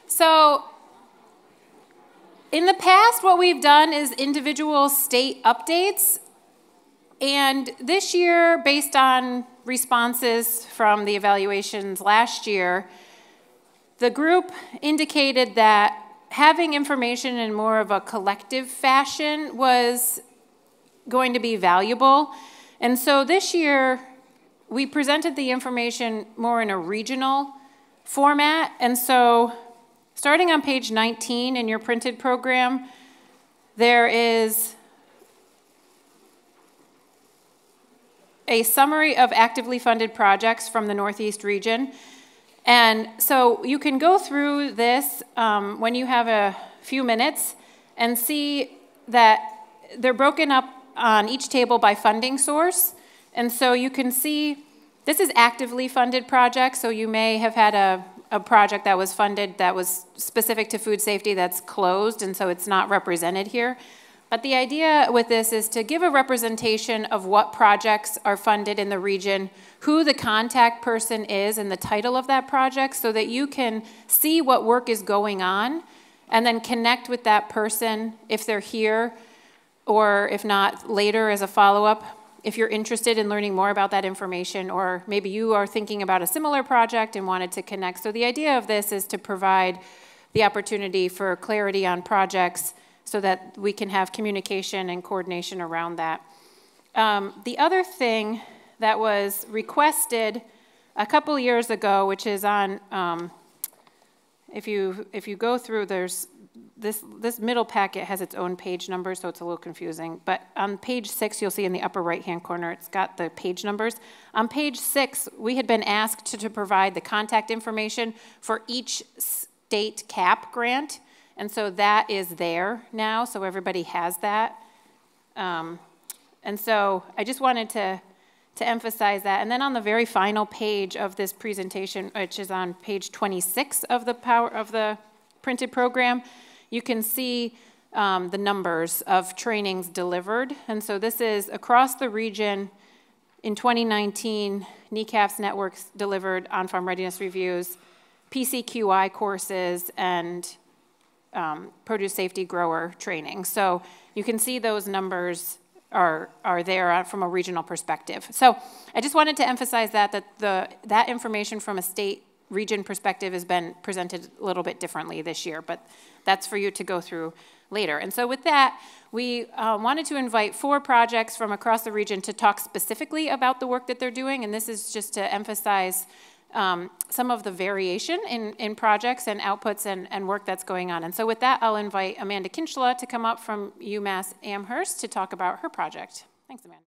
So in the past, what we've done is individual state updates. And this year, based on responses from the evaluations last year, the group indicated that having information in more of a collective fashion was going to be valuable. And so this year, we presented the information more in a regional format. And so starting on page 19 in your printed program, there is a summary of actively funded projects from the Northeast region. And so you can go through this when you have a few minutes and see that they're broken up on each table by funding source. And so you can see this is actively funded projects, so you may have had a project that was funded that was specific to food safety that's closed, and so it's not represented here. But the idea with this is to give a representation of what projects are funded in the region, who the contact person is and the title of that project, so that you can see what work is going on and then connect with that person if they're here, or if not, later as a follow-up, if you're interested in learning more about that information, or maybe you are thinking about a similar project and wanted to connect. So the idea of this is to provide the opportunity for clarity on projects so that we can have communication and coordination around that. The other thing that was requested a couple years ago, which is on, if you go through, there's this middle packet has its own page number, so it's a little confusing. But on page 6, you'll see in the upper right-hand corner, it's got the page numbers. On page 6, we had been asked to provide the contact information for each state CAP grant. And so that is there now, so everybody has that. And so I just wanted to emphasize that. And then on the very final page of this presentation, which is on page 26 of the printed program, you can see the numbers of trainings delivered. And so this is across the region. In 2019, NECAFS networks delivered on-farm readiness reviews, PCQI courses, and produce safety grower training. So you can see those numbers are there from a regional perspective. So I just wanted to emphasize that information from a state region perspective has been presented a little bit differently this year, but that's for you to go through later. And so with that, we wanted to invite 4 projects from across the region to talk specifically about the work that they're doing, and this is just to emphasize some of the variation in projects and outputs and work that's going on. And so with that, I'll invite Amanda Kinchla to come up from UMass Amherst to talk about her project. Thanks, Amanda.